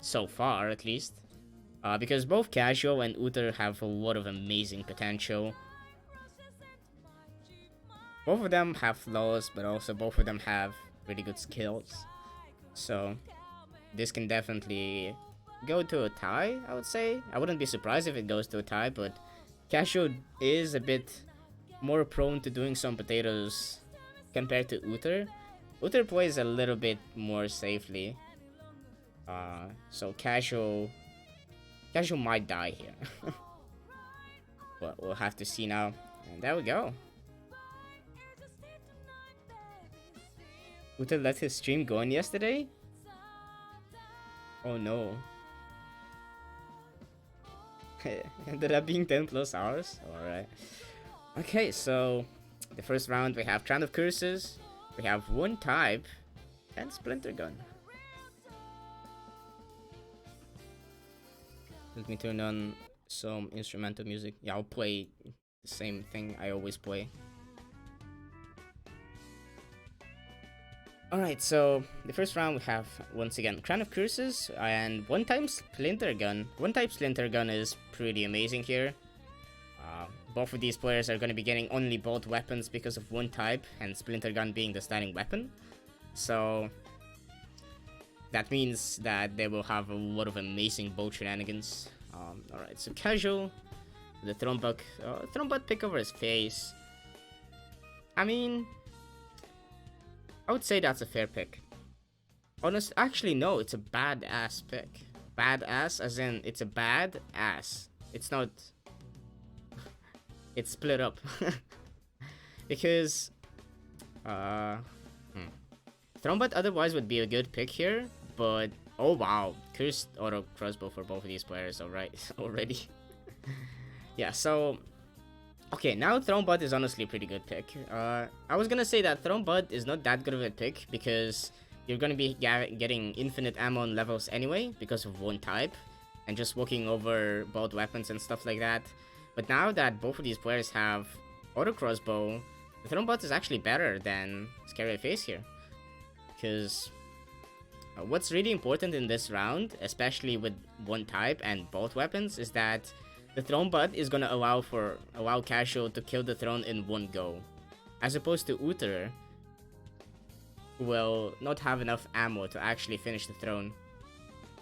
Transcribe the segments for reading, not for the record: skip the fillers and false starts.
So far at least. Because both Casual and ououter have a lot of amazing potential. Both of them have flaws, but also both of them have really good skills. So this can definitely go to a tie, I would say. I wouldn't be surprised if it goes to a tie, but Casual is a bit more prone to doing some potatoes compared to ououter. ououter plays a little bit more safely. So Casual might die here. But we'll have to see now. And there we go. ououter let his stream go on yesterday? Oh no. Ended up being 10 plus hours? Alright. Okay, so the first round we have Crown of Curses, we have one type, and Splinter Gun. Let me turn on some instrumental music. Yeah, I'll play the same thing I always play. Alright, so the first round we have, once again, Crown of Curses and one-time Splinter Gun. One-type Splinter Gun is pretty amazing here. Both of these players are going to be getting only bolt weapons because of one type, and Splinter Gun being the standing weapon. So that means that they will have a lot of amazing bolt shenanigans. Alright, so Casual, the Thrombot pick over his face. I mean, I would say that's a fair pick. Actually no, it's a badass pick. Badass as in it's a bad ass. It's not... It's split up. Because... Thrombot otherwise would be a good pick here, but... Oh wow, cursed auto crossbow for both of these players, alright, already. Yeah, so... Okay, now Thrombot is honestly a pretty good pick. I was gonna say that Thrombot is not that good of a pick because you're gonna be getting infinite ammo on levels anyway because of one type and just walking over both weapons and stuff like that. But now that both of these players have auto crossbow, the Thrombot is actually better than Scary Face here. Because what's really important in this round, especially with one type and both weapons, is that the Thrombot is gonna allow Casual to kill the throne in one go, as opposed to ououter, who will not have enough ammo to actually finish the throne.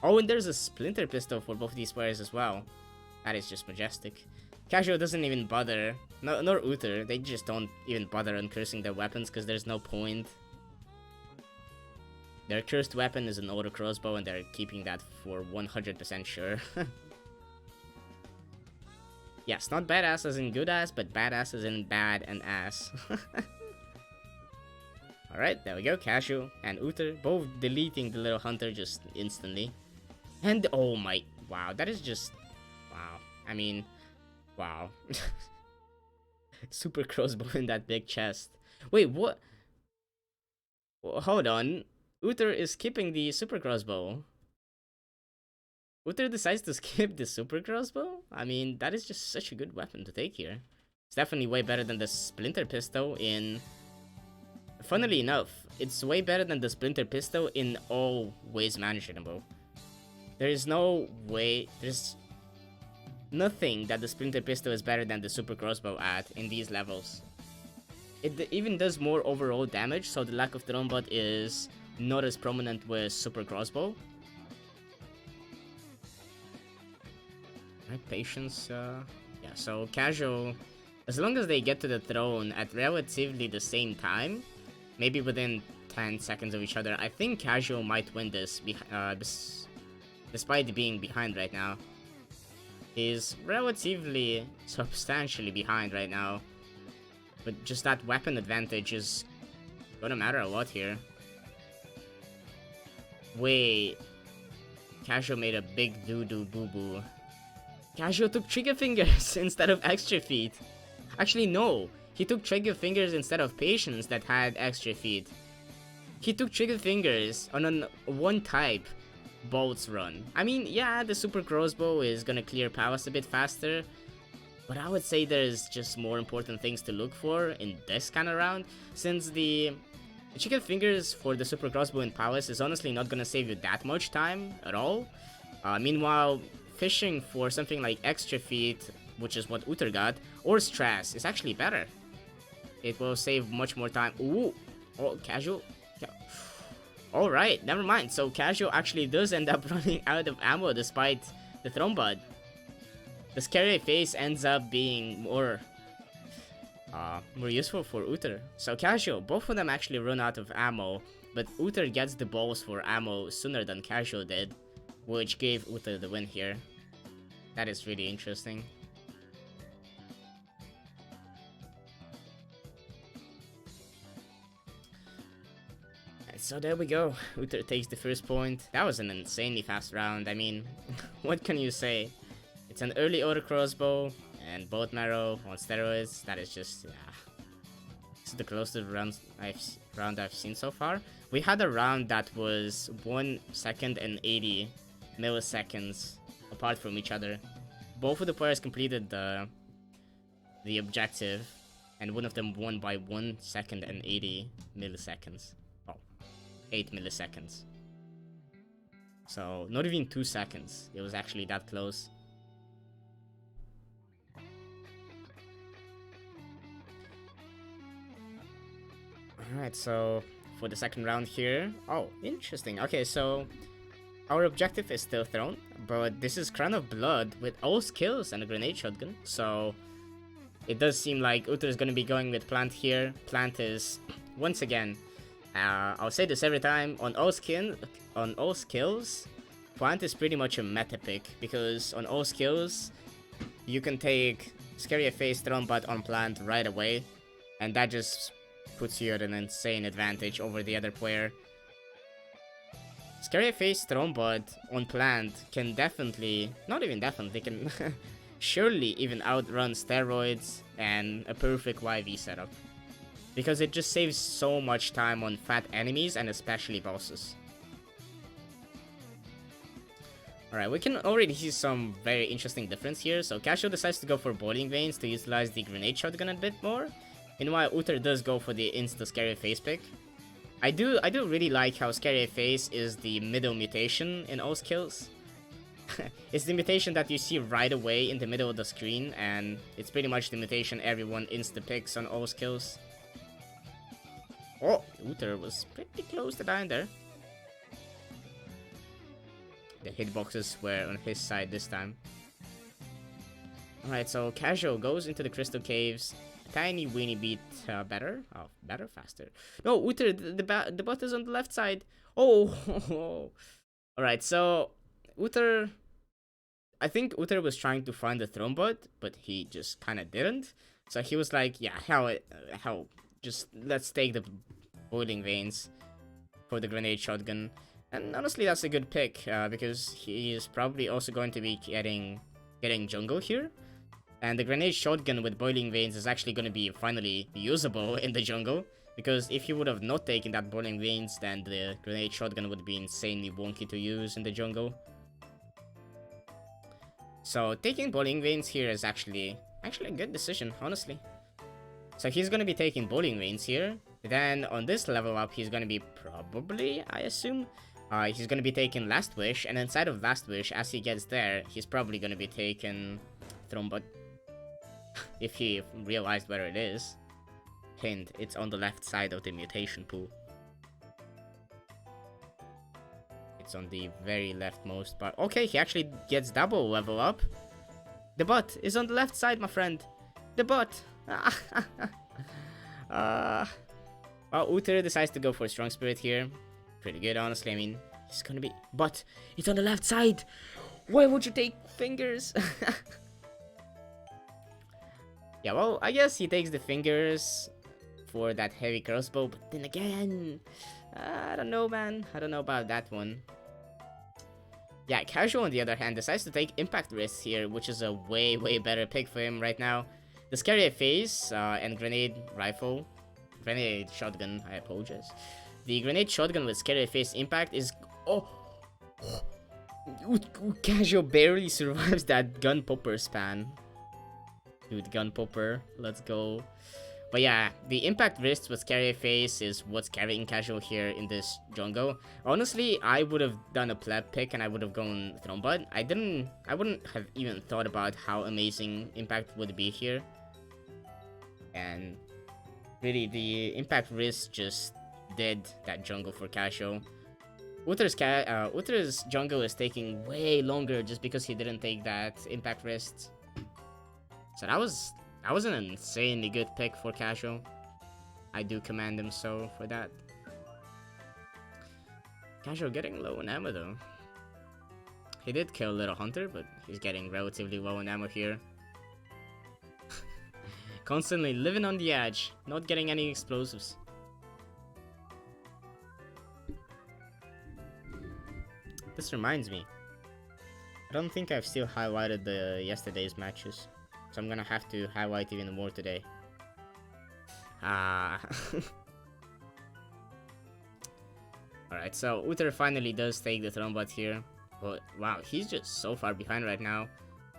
Oh, and there's a Splinter Pistol for both of these players as well. That is just majestic. Casual doesn't even bother, nor ououter, they just don't even bother on cursing their weapons because there's no point. Their cursed weapon is an auto crossbow and they're keeping that for 100% sure. Yes, not badass as in good ass, but badass as in bad and ass. Alright, there we go, Casual and ououter, both deleting the little hunter just instantly. And oh my, wow, that is just, wow, I mean, wow. Super crossbow in that big chest. Wait, what? Well, hold on, ououter is skipping the super crossbow. ououter decides to skip the super crossbow? I mean, that is just such a good weapon to take here. It's definitely way better than the Splinter Pistol in... Funnily enough, it's way better than the Splinter Pistol in all ways imaginable. There is no way... There's nothing that the Splinter Pistol is better than the super crossbow at in these levels. It even does more overall damage, so the lack of Thrombot is not as prominent with super crossbow. Right, patience, yeah, so Casual, as long as they get to the throne at relatively the same time, maybe within 10 seconds of each other, I think Casual might win this, despite being behind right now. He's relatively substantially behind right now, but just that weapon advantage is gonna matter a lot here. Wait, Casual made a big doo-doo boo-boo. Casual took trigger fingers instead of extra feet. Actually, no. He took trigger fingers instead of patience that had extra feet. He took trigger fingers on a one type bolts run. I mean, yeah, the super crossbow is gonna clear palace a bit faster, but I would say there's just more important things to look for in this kind of round, since the The chicken fingers for the super crossbow in Palace is honestly not gonna save you that much time at all. Meanwhile, fishing for something like extra feet, which is what ououter got, or stress is actually better. It will save much more time. Ooh, oh, casual. Alright, never mind. So casual actually does end up running out of ammo despite the thrombud. The scary face ends up being more useful for ououter. So casual, both of them actually run out of ammo, but ououter gets the balls for ammo sooner than casual did, which gave ououter the win here. That is really interesting. And so there we go. ououter takes the first point. That was an insanely fast round. I mean, what can you say? It's an early auto crossbow and bolt marrow on steroids. That is just, yeah. This is the closest round I've seen so far. We had a round that was 1 second and 80 milliseconds apart from each other. Both of the players completed the objective, and one of them won by 1 second and 80 milliseconds. Oh, 8 milliseconds. So not even 2 seconds. It was actually that close. Alright, so for the second round here. Oh, interesting. Okay, so our objective is still thrown, but this is Crown of Blood with all skills and a grenade shotgun. So it does seem like ououter is going to be going with Plant here. Plant is, once again, I'll say this every time, on all skills, Plant is pretty much a meta pick, because on all skills, you can take Scary Face Thrombud on Plant right away, and that just puts you at an insane advantage over the other player. Scary Face Thrombud on Plant can definitely, not even definitely, can surely even outrun steroids and a perfect YV setup. Because it just saves so much time on fat enemies and especially bosses. Alright, we can already see some very interesting difference here. So Casual decides to go for Boiling Veins to utilize the grenade shotgun a bit more. Meanwhile, ououter does go for the insta Scary Face pick. I do really like how Scary Face is the middle mutation in all skills. It's the mutation that you see right away in the middle of the screen, and it's pretty much the mutation everyone insta picks on all skills. Oh, ououter was pretty close to dying there. The hitboxes were on his side this time. Alright, so Casual goes into the Crystal Caves. Tiny weenie bit better. Oh, better, faster. No, ououter, the bot is on the left side. Oh, alright. So ououter, I think ououter was trying to find the throne bot, but he just kind of didn't. So he was like, yeah, hell, just let's take the Boiling Veins for the grenade shotgun. And honestly, that's a good pick because he is probably also going to be getting jungle here. And the grenade shotgun with Boiling Veins is actually going to be finally usable in the jungle. Because if you would have not taken that Boiling Veins, then the grenade shotgun would be insanely wonky to use in the jungle. So taking Boiling Veins here is actually a good decision, honestly. So he's going to be taking Boiling Veins here. Then on this level up, he's going to be probably, I assume, he's going to be taking Last Wish. And inside of Last Wish, as he gets there, he's probably going to be taking Thrombud. If he realized where it is. Hint, it's on the left side of the mutation pool. It's on the very leftmost part. Okay, he actually gets double level up. The bot is on the left side, my friend. The bot. Well, ououter decides to go for Strong Spirit here. Pretty good, honestly. I mean, he's gonna be... But it's on the left side. Why would you take fingers? Yeah, well, I guess he takes the fingers for that heavy crossbow, but then again, I don't know, man. I don't know about that one. Yeah, Casual, on the other hand, decides to take impact risks here, which is a way, way better pick for him right now. The Scary Face and Grenade Shotgun, I apologize. The Grenade Shotgun with Scary Face impact is... Oh! Casual barely survives that Gun Popper span. Dude, Gun Popper, let's go. But yeah, the impact wrist with carry face is what's carrying casual here in this jungle. Honestly, I would have done a pleb pick and I would have gone Thrombud. I wouldn't have even thought about how amazing impact would be here. And really, the impact wrist just did that jungle for casual. outer's jungle is taking way longer just because he didn't take that impact wrist. So that was an insanely good pick for casual. I do commend him so for that. Casual getting low on ammo though. He did kill Little Hunter, but he's getting relatively low on ammo here. Constantly living on the edge, not getting any explosives. This reminds me, I don't think I've still highlighted the yesterday's matches, so I'm gonna have to highlight even more today. Alright, so outer finally does take the Thrombot here, but wow, he's just so far behind right now.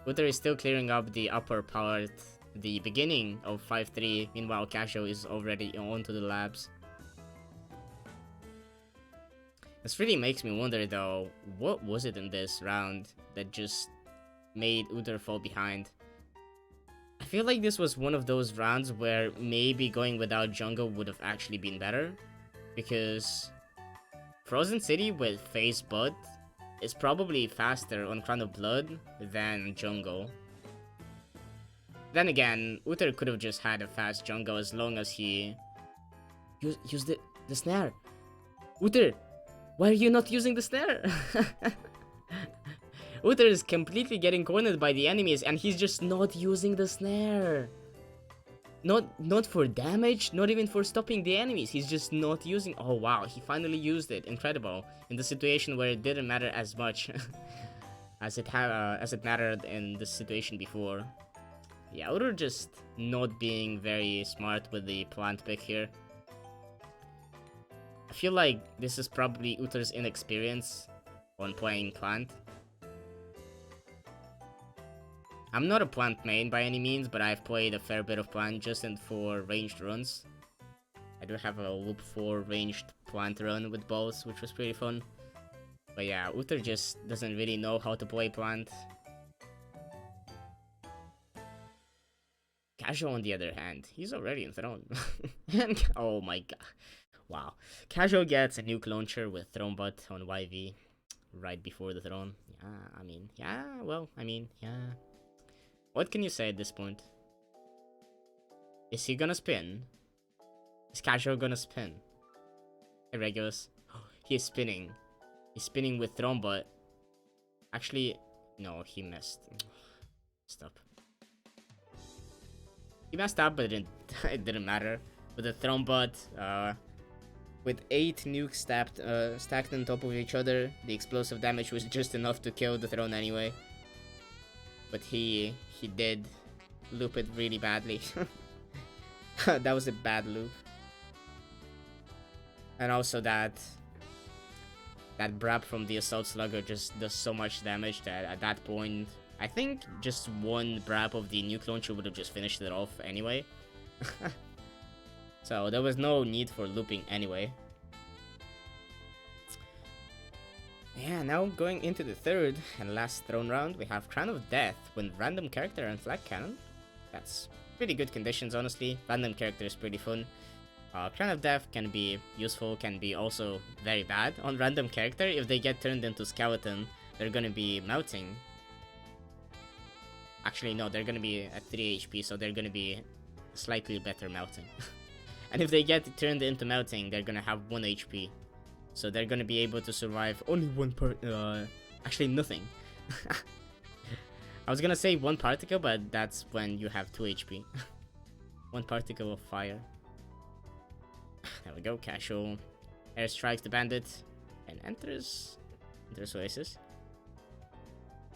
outer is still clearing up the upper part, the beginning of 5-3, meanwhile Casual is already onto the labs. This really makes me wonder though, what was it in this round that just made outer fall behind? I feel like this was one of those rounds where maybe going without jungle would have actually been better, because Frozen City with Phase Bud is probably faster on Crown of Blood than jungle. Then again, outer could have just had a fast jungle as long as he used the snare. outer, why are you not using the snare? outer is completely getting cornered by the enemies and he's just not using the snare. Not for damage, not even for stopping the enemies. He's just not using. Oh wow, he finally used it. Incredible. In the situation where it didn't matter as much as it mattered in the situation before. Yeah, outer just not being very smart with the plant pick here. I feel like this is probably outer's inexperience on playing plant. I'm not a plant main by any means, but I've played a fair bit of plant just for ranged runs. I do have a loop 4 ranged plant run with balls, which was pretty fun. But yeah, outer just doesn't really know how to play plant. Casual on the other hand, he's already in throne. And oh my god. Wow. Casual gets a nuke launcher with Thronebot on YV right before the throne. Yeah. What can you say at this point? Is he gonna spin? Is Casual gonna spin? Irregulars. He is spinning. He's spinning with Thronebot. Actually, no, he missed. Stop. He messed up, but it didn't matter. With the Thronebot, with 8 nukes stacked on top of each other, the explosive damage was just enough to kill the throne anyway. But he did loop it really badly. That was a bad loop. And also that Brab from the Assault Slugger just does so much damage that at that point, I think just one Brab of the nuke launcher would have just finished it off anyway. So there was no need for looping anyway. Yeah, now going into the third and last throne round, we have Crown of Death with random character and flag cannon. That's pretty good conditions, honestly. Random character is pretty fun. Crown of Death can be useful, can be also very bad. On random character, if they get turned into skeleton, they're gonna be melting. Actually, no, they're gonna be at 3 HP, so they're gonna be slightly better melting. And if they get turned into melting, they're gonna have 1 HP. So they're gonna be able to survive only one actually nothing. I was gonna say 1 particle, but that's when you have 2 HP. 1 particle of fire. There we go, Casual airstrikes the bandit and enters Oasis.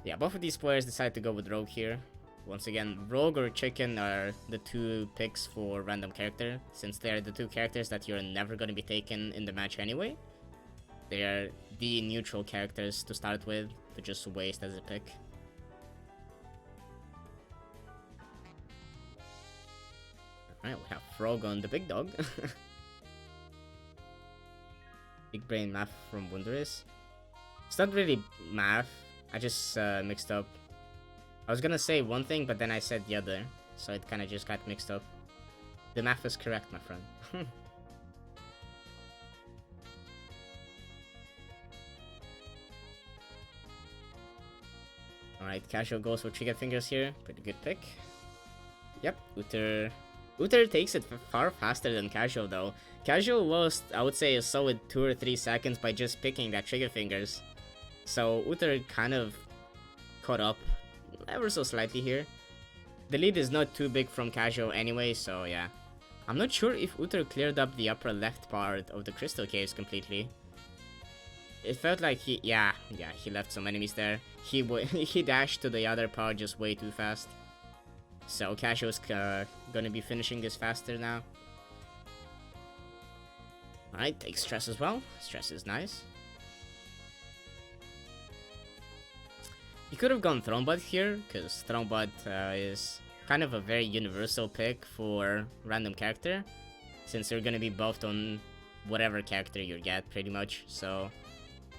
Yeah, both of these players decide to go with Rogue here. Once again, Rogue or Chicken are the 2 picks for random character, since they're the 2 characters that you're never going to be taken in the match anyway. They are the neutral characters to start with, to just waste as a pick. Alright, we have Frog on the big dog. Big brain math from Wondrous. It's not really math. I just mixed up. I was gonna say one thing, but then I said the other. So it kind of just got mixed up. The math is correct, my friend. Alright, Casual goes for Trigger Fingers here. Pretty good pick. Yep, outer. Outer takes it far faster than Casual though. Casual lost, I would say, a solid 2 or 3 seconds by just picking that Trigger Fingers. So outer kind of caught up ever so slightly here. The lead is not too big from Casual anyway, so yeah. I'm not sure if outer cleared up the upper left part of the Crystal Caves completely. It felt like he left some enemies there. He dashed to the other part just way too fast. So Casual's gonna be finishing this faster now. Alright, take Stress as well. Stress is nice. You could have gone Thronebot here, because Thronebot is kind of a very universal pick for random character, since you're gonna be buffed on whatever character you get, pretty much, so...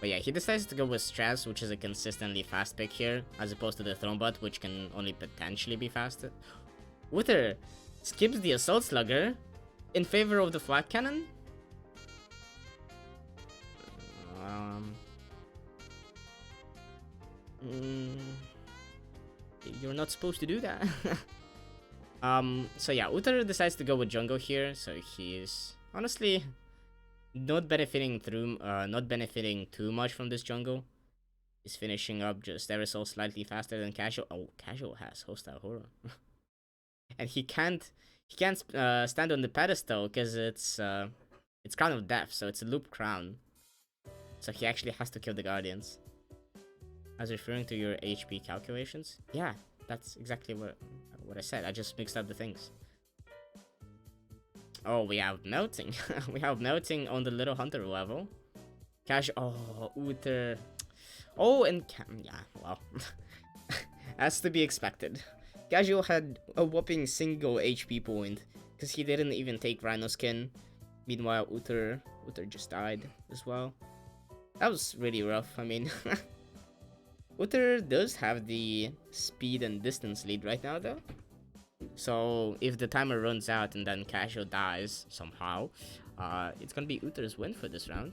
But yeah, he decides to go with Stress, which is a consistently fast pick here, as opposed to the Thronebot, which can only potentially be faster. Outer skips the Assault Slugger in favor of the Flat Cannon? You're not supposed to do that. So yeah, Outer decides to go with Jungle here, so he's honestly not benefiting too much from this jungle. He's finishing up just ever so slightly faster than Casual. Oh, Casual has Hostile Horror. And he can't stand on the pedestal because it's Crown of Death, so it's a loop crown. So he actually has to kill the Guardians. I was referring to your HP calculations. Yeah, that's exactly what I said. I just mixed up the things. Oh, we have Melting. We have Melting on the Little Hunter level. Casual. Oh, Outer. Oh, and yeah, well, as to be expected. Casual had a whopping single HP point because he didn't even take Rhino Skin. Meanwhile, Outer just died as well. That was really rough. I mean, Outer does have the speed and distance lead right now, though. So if the timer runs out and then Casual dies somehow, it's gonna be Outer's win for this round.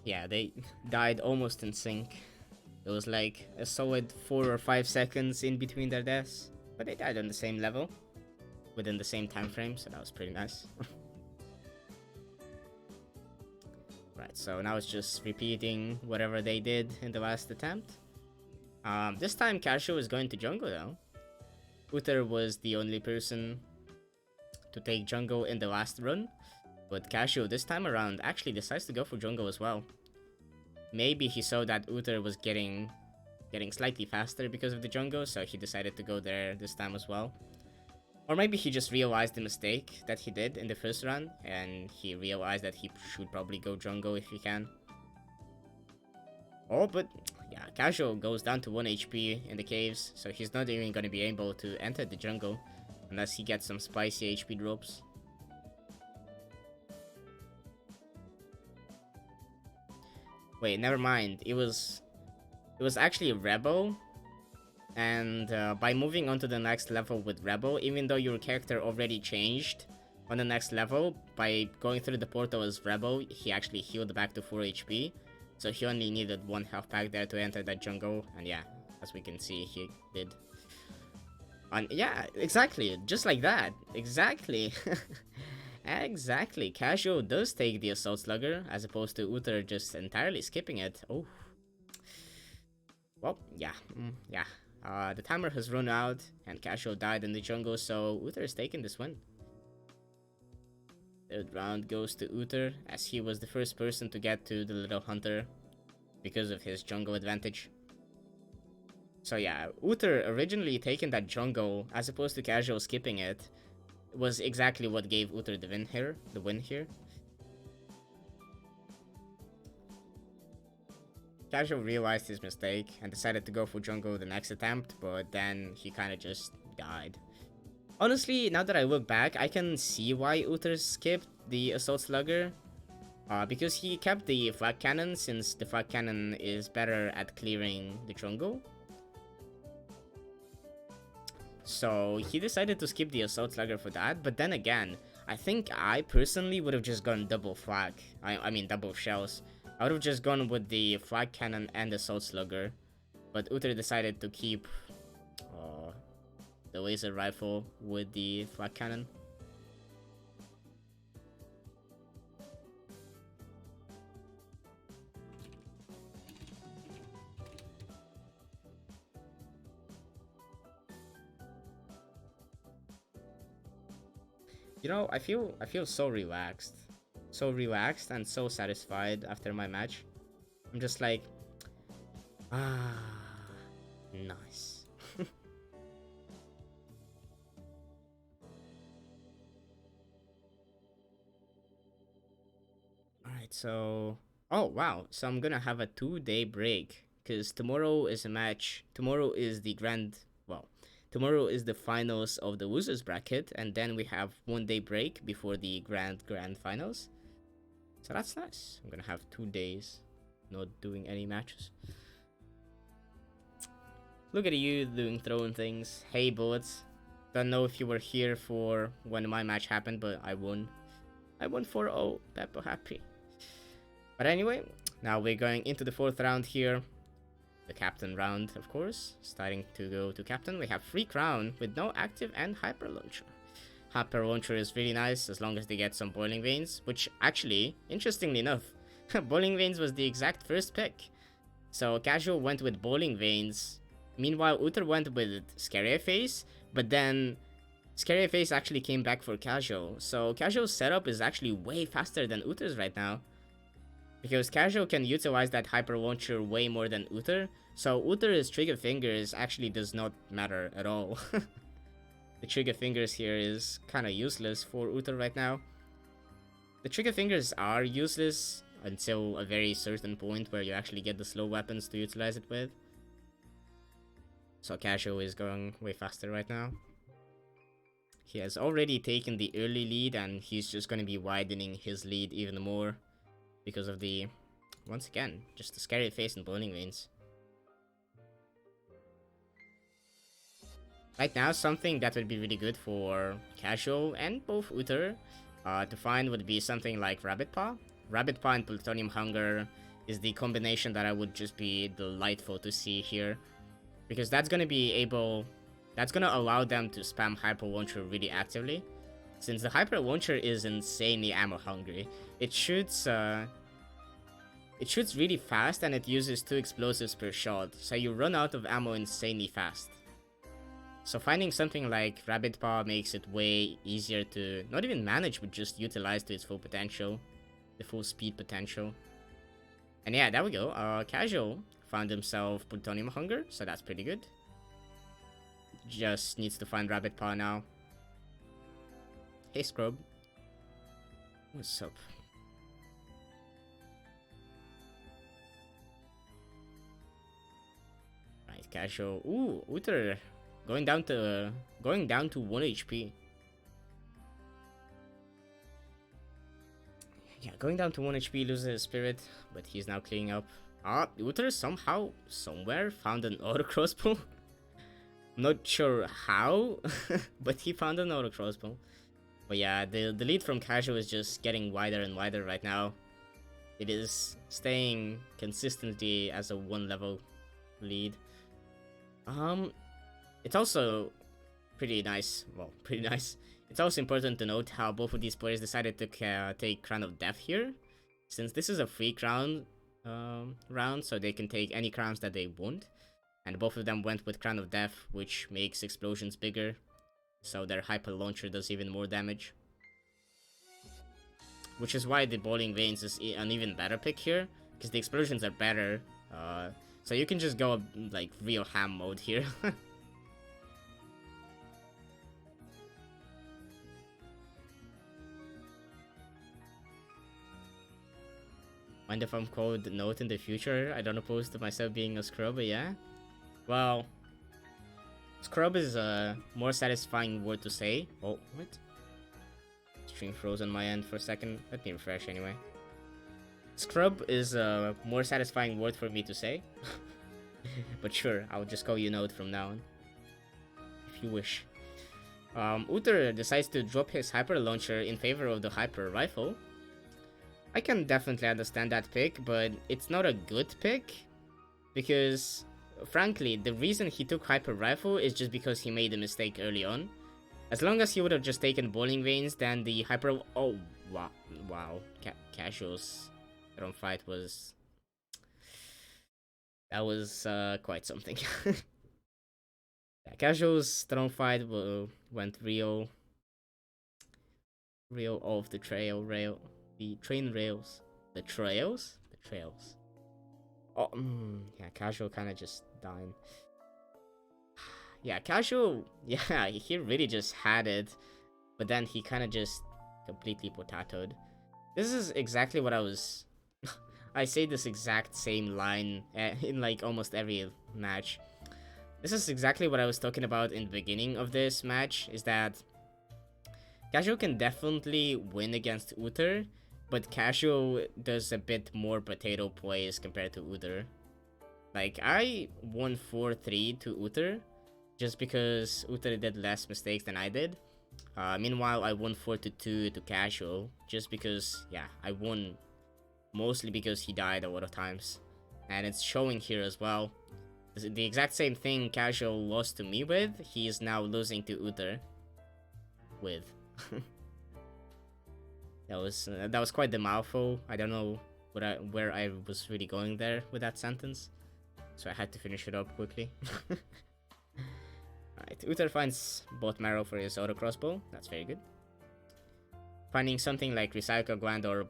Yeah, they died almost in sync. It was like a solid 4 or 5 seconds in between their deaths. But they died on the same level, within the same time frame, so that was pretty nice. Right, so now it's just repeating whatever they did in the last attempt. This time Casual is going to jungle though. Outer was the only person to take jungle in the last run, but Casual this time around actually decides to go for jungle as well. Maybe he saw that Outer was getting slightly faster because of the jungle, so he decided to go there this time as well. Or maybe he just realized the mistake that he did in the first run, and he realized that he should probably go jungle if he can. Oh, but yeah, Casual goes down to 1 HP in the caves, so he's not even going to be able to enter the jungle unless he gets some spicy HP drops. Wait, never mind. It was actually Rebel, and by moving on to the next level with Rebel, even though your character already changed on the next level, by going through the portal as Rebel, he actually healed back to 4 HP, so he only needed 1 health pack there to enter that jungle, and yeah, as we can see, he did. And yeah, exactly, just like that, exactly. Exactly, Casual does take the Assault Slugger, as opposed to Outer just entirely skipping it. Oh. Well, yeah, the timer has run out, and Casual died in the jungle, so Outer is taking this win. Third round goes to Outer, as he was the first person to get to the Little Hunter because of his jungle advantage. So yeah, Outer originally taking that jungle, as opposed to Casual skipping it, was exactly what gave outer the win here. Casual realized his mistake and decided to go for jungle the next attempt, but then he kind of just died. Honestly, now that I look back, I can see why outer skipped the assault slugger. Because he kept the flag cannon, since the flag cannon is better at clearing the jungle. So he decided to skip the assault slugger for that, but then again, I think I personally would have just gone double flag. I mean double shells. I would have just gone with the flag cannon and assault slugger, but outer decided to keep the laser rifle with the flag cannon. You know, I feel so relaxed. So relaxed and so satisfied after my match. I'm just like, nice. Alright, so oh wow, so I'm gonna have a 2-day break because tomorrow is a match. Tomorrow is the tomorrow is the finals of the losers bracket, and then we have 1-day break before the grand finals. So that's nice. I'm gonna have 2 days not doing any matches. Look at you doing throwing things. Hey bullets. Don't know if you were here for when my match happened, but I won. I won 4-0. Peppo happy. But anyway, now we're going into the 4th round here. The captain round, of course. Starting to go to captain. We have free crown with no active and hyper launcher. Hyper launcher is really nice as long as they get some boiling veins, which actually, interestingly enough, boiling veins was the exact first pick. So casual went with boiling veins. Meanwhile, outer went with scary face, but then scary face actually came back for casual. So casual's setup is actually way faster than outer's right now, because casual can utilize that hyper launcher way more than outer. So outer's trigger fingers actually does not matter at all. The trigger fingers here is kind of useless for outer right now. The trigger fingers are useless until a very certain point where you actually get the slow weapons to utilize it with. So casual is going way faster right now. He has already taken the early lead, and he's just going to be widening his lead even more because of the, once again, just the scary face and boiling veins. Right now, something that would be really good for casual and both outer to find would be something like Rabbit Paw. Rabbit Paw and Plutonium Hunger is the combination that I would just be delightful to see here, because that's gonna allow them to spam Hyper Launcher really actively. Since the Hyper Launcher is insanely ammo hungry, it shoots really fast and it uses 2 explosives per shot, so you run out of ammo insanely fast. So finding something like Rabbit Paw makes it way easier to not even manage, but just utilize to its full potential, the full speed potential. And yeah, there we go. Casual found himself Plutonium Hunger, so that's pretty good. Just needs to find Rabbit Paw now. Hey Scrub. What's up? Right, casual. Ooh, outer going down to 1 HP. Yeah, going down to 1 HP, loses his spirit, but he's now cleaning up. Outer somehow, somewhere, found an auto crossbow. Not sure how, but he found an auto crossbow. But yeah, the lead from casual is just getting wider and wider right now. It is staying consistently as a 1 level lead. It's also pretty nice. Well, pretty nice. It's also important to note how both of these players decided to take Crown of Death here, since this is a free crown round, so they can take any crowns that they want. And both of them went with Crown of Death, which makes explosions bigger, so their Hyper Launcher does even more damage. Which is why the Boiling Veins is an even better pick here, because the explosions are better. So you can just go like real ham mode here. Mind if I'm called Note in the future? I don't oppose to myself being a scrub, but yeah. Well, scrub is a more satisfying word to say. Oh, what? Stream froze on my end for a second. Let me refresh anyway. Scrub is a more satisfying word for me to say. But sure, I'll just call you Note from now on. If you wish. Outer decides to drop his hyper launcher in favor of the hyper rifle. I can definitely understand that pick, but it's not a good pick. Because, frankly, the reason he took hyper rifle is just because he made a mistake early on. As long as he would have just taken bowling veins, then the hyper... Oh, wow. Wow. Casual's drone fight was... That was quite something. Yeah, Casual's drone fight went real off the train rails. The trails? The trails. Oh, yeah, Casual kind of just dying. Yeah, Casual, yeah, he really just had it, but then he kind of just completely potatoed. This is exactly what I was... I say this exact same line in like almost every match. This is exactly what I was talking about in the beginning of this match, is that Casual can definitely win against outer, but Casual does a bit more potato plays compared to outer. Like, I won 4-3 to outer, just because outer did less mistakes than I did. Meanwhile, I won 4-2 to Casual, just because, yeah, I won mostly because he died a lot of times. And it's showing here as well. The exact same thing Casual lost to me with, he is now losing to outer with. That was quite the mouthful. I don't know where I was really going there with that sentence, so I had to finish it up quickly. Alright, outer finds bot marrow for his auto crossbow. That's very good. Finding something like recycle gland or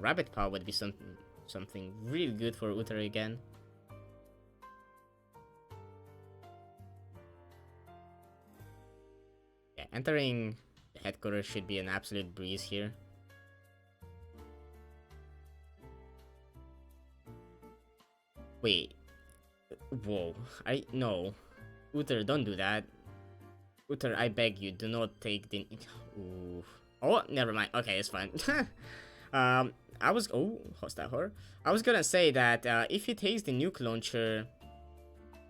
rabbit paw would be something really good for outer again. Yeah, entering the headquarters should be an absolute breeze here. Wait. Whoa. No. Outer, don't do that. Outer, I beg you, do not take the... Ooh. Oh, never mind. Okay, it's fine. I was... Oh, hostile horror. I was gonna say that if he takes the nuke launcher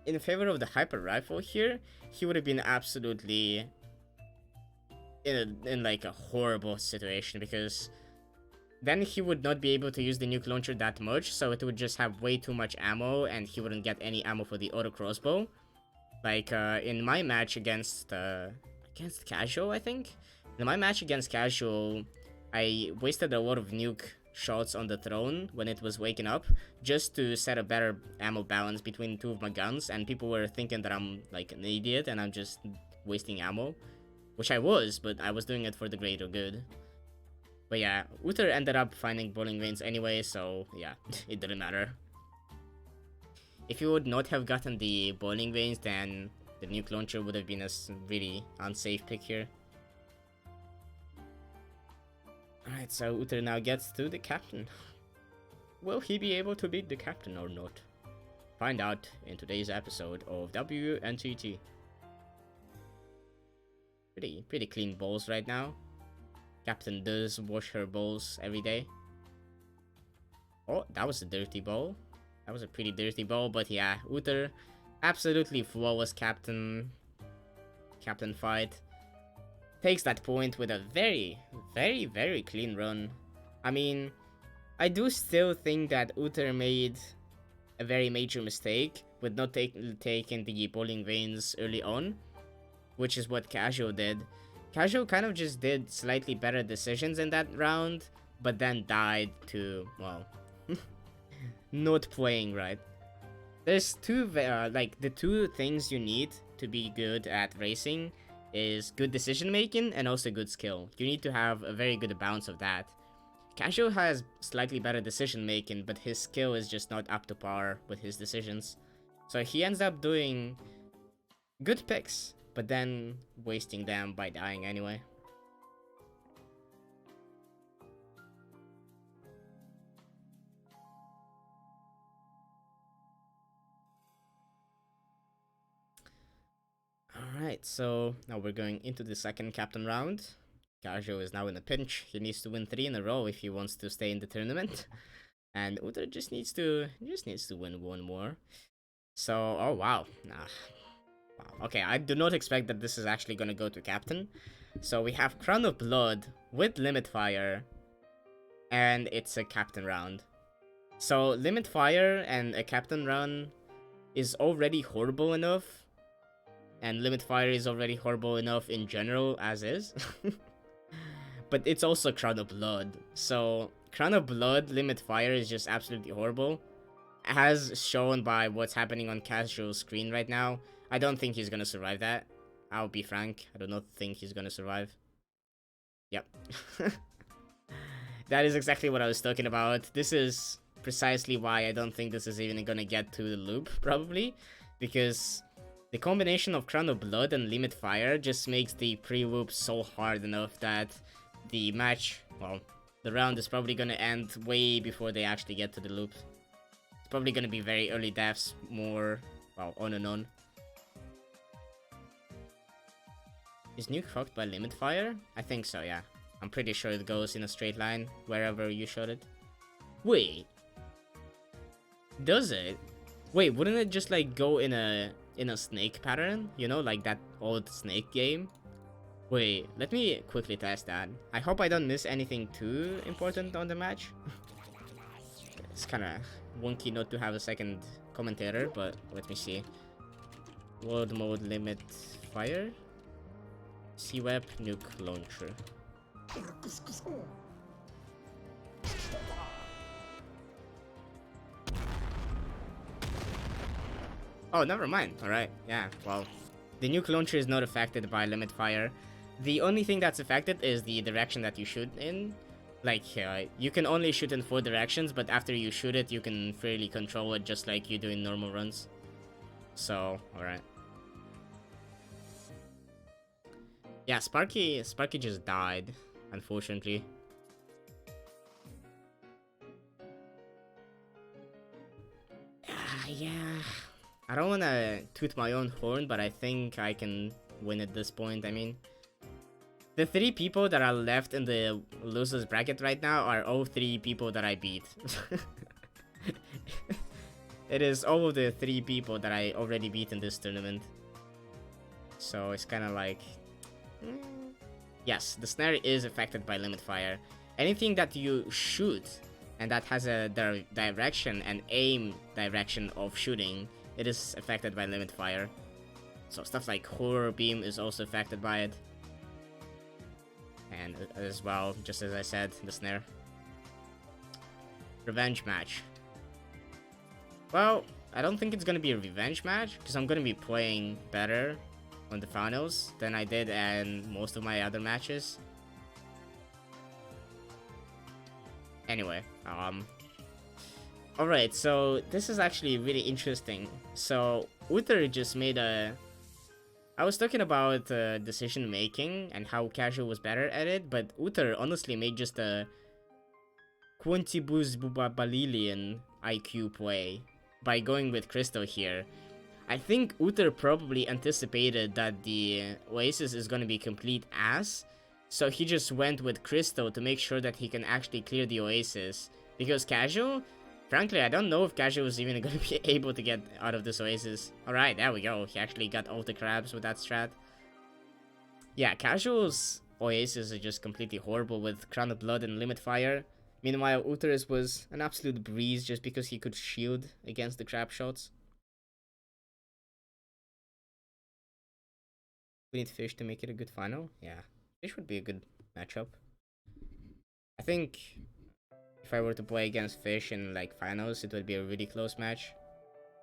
in favor of the hyper rifle here, he would have been absolutely in like a horrible situation, because then he would not be able to use the nuke launcher that much, so it would just have way too much ammo and he wouldn't get any ammo for the auto crossbow. Like in my match against Casual, I think. In my match against Casual, I wasted a lot of nuke shots on the throne when it was waking up, just to set a better ammo balance between two of my guns, and people were thinking that I'm like an idiot and I'm just wasting ammo. Which I was, but I was doing it for the greater good. But yeah, outer ended up finding bowling veins anyway, so yeah, it didn't matter. If you would not have gotten the bowling veins, then the nuke launcher would have been a really unsafe pick here. Alright, so outer now gets to the captain. Will he be able to beat the captain or not? Find out in today's episode of WNTT. Pretty clean bowls right now. Captain does wash her bowls every day. Oh, that was a dirty bowl. That was a pretty dirty bowl, but yeah, outer, absolutely flawless captain fight. Takes that point with a very clean run. I mean, I do still think that outer made a very major mistake with not taking the bowling veins early on, which is what Casual did. Casual kind of just did slightly better decisions in that round, but then died to, well, not playing right. There's like the two things you need to be good at racing is good decision making and also good skill. You need to have a very good balance of that. Casual has slightly better decision making, but his skill is just not up to par with his decisions. So he ends up doing good picks, but then wasting them by dying anyway. Alright, so now we're going into the second captain round. Gajo is now in a pinch. He needs to win 3 in a row if he wants to stay in the tournament. And ououter just needs to win 1 more. So, oh wow. Wow. Okay, I do not expect that this is actually gonna go to captain. So we have Crown of Blood with Limit Fire. And it's a captain round. So Limit Fire and a captain run is already horrible enough. And Limit Fire is already horrible enough in general as is. But it's also Crown of Blood. So Crown of Blood, Limit Fire is just absolutely horrible. As shown by what's happening on Casual's screen right now, I don't think he's gonna survive that. I'll be frank, I do not think he's gonna survive. Yep. That is exactly what I was talking about. This is precisely why I don't think this is even gonna get to the loop, probably. Because the combination of Crown of Blood and Limit Fire just makes the pre-loop so hard enough that the match, well, the round is probably gonna end way before they actually get to the loop. It's probably gonna be very early deaths, more, well, on and on. Is Nuke fucked by Limit Fire? I think so, yeah. I'm pretty sure it goes in a straight line, wherever you shot it. Wait. Does it? Wait, wouldn't it just, like, go in a snake pattern? You know, like that old snake game? Wait, let me quickly test that. I hope I don't miss anything too important on the match. It's kinda wonky not to have a second commentator, but let me see. World mode Limit Fire. C-Web Nuke Launcher. Oh, never mind. Alright, yeah, well, the Nuke Launcher is not affected by Limit Fire. The only thing that's affected is the direction that you shoot in. Like, you can only shoot in 4 directions, but after you shoot it, you can freely control it just like you do in normal runs. So, alright. Yeah, Sparky just died, unfortunately. Yeah. I don't wanna toot my own horn, but I think I can win at this point. I mean, the 3 people that are left in the losers bracket right now are all 3 people that I beat. It is all of the 3 people that I already beat in this tournament. So it's kind of like... Yes, the snare is affected by Limit Fire. Anything that you shoot and that has a direction and aim direction of shooting, it is affected by Limit Fire. So stuff like Horror Beam is also affected by it. And as well, just as I said, the snare. Revenge match. Well, I don't think it's gonna be a revenge match, because I'm gonna be playing better on the finals than I did in most of my other matches. Anyway, alright, so this is actually really interesting. So, ououter just made a... I was talking about decision making and how Casual was better at it, but ououter honestly made just a Quantibus Bubabalilian IQ play by going with Crystal here. I think ououter probably anticipated that the Oasis is gonna be complete ass, so he just went with Crystal to make sure that he can actually clear the Oasis. Because Casual, frankly, I don't know if Casual is even gonna be able to get out of this Oasis. Alright, there we go. He actually got all the crabs with that strat. Yeah, Casual's Oasis is just completely horrible with Crown of Blood and Limit Fire. Meanwhile, ououter's was an absolute breeze just because he could shield against the crab shots. We need Fish to make it a good final. Yeah, Fish would be a good matchup. I think if I were to play against Fish in like finals, it would be a really close match.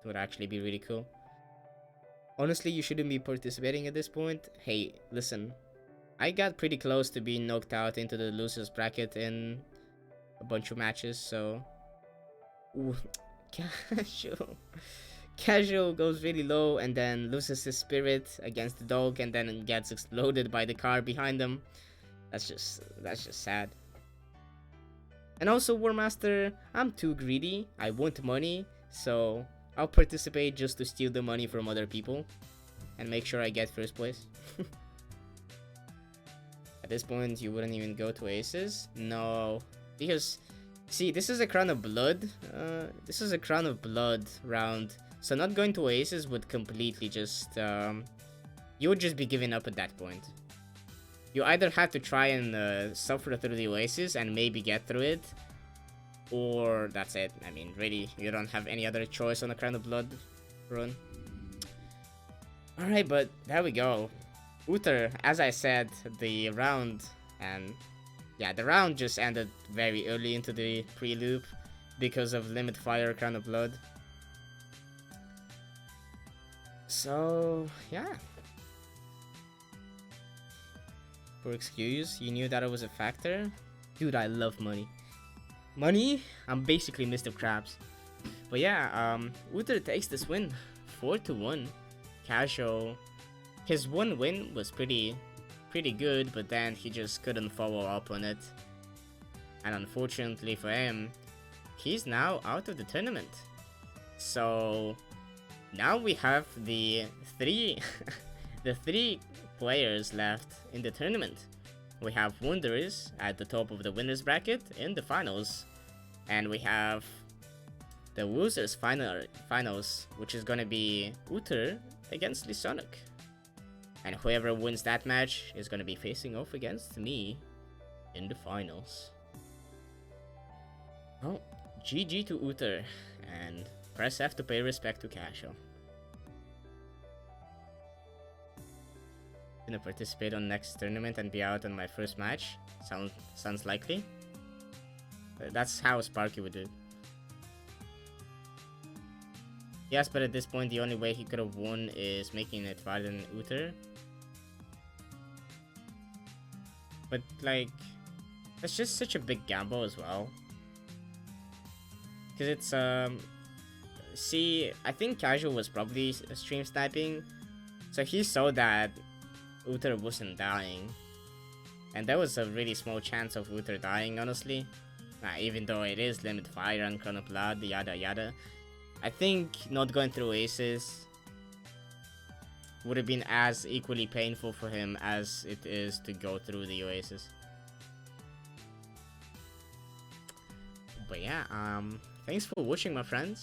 It would actually be really cool. Honestly, you shouldn't be participating at this point. Hey, listen, I got pretty close to being knocked out into the losers bracket in a bunch of matches, so... Ooh, Casual goes really low and then loses his spirit against the dog and then gets exploded by the car behind him. That's just sad. And also, War Master, I'm too greedy. I want money, so I'll participate just to steal the money from other people. and make sure I get first place. At this point, you wouldn't even go to aces? No, because see, this is a Crown of Blood. This is a Crown of Blood round, so not going to aces would completely just you would just be giving up at that point. You either have to try and suffer through the oasis and maybe get through it, or that's it. I mean, really, you don't have any other choice on a Crown of Blood run. Alright, but there we go. ououter, as I said, the round, and yeah, the round just ended very early into the pre-loop because of Limit Fire Crown of Blood. So, yeah. For excuse, you knew that it was a factor? Dude, I love money. Money? I'm basically Mr. Krabs. But yeah, ououter takes this win, 4-1. Casual, his one win was pretty good, but then he just couldn't follow up on it. And unfortunately for him, he's now out of the tournament. So now we have the three the three players left in the tournament. We have Wanderers at the top of the winners bracket in the finals, and we have the losers finals, which is gonna be ououter against Lisonic. And whoever wins that match is gonna be facing off against me in the finals. Well, GG to ououter, and press F to pay respect to Casual. Gonna participate on next tournament and be out on my first match. Sounds likely. That's how Sparky would do it. Yes, but at this point the only way he could have won is making it farther than ououter. But like, that's just such a big gamble as well. Cause it's see, I think Casual was probably stream sniping, so he saw that ououter wasn't dying, and there was a really small chance of ououter dying, honestly. Even though it is Limit Fire and Crown of Blood, yada yada. I think not going through aces would have been as equally painful for him as it is to go through the oasis. But yeah, thanks for watching, my friends.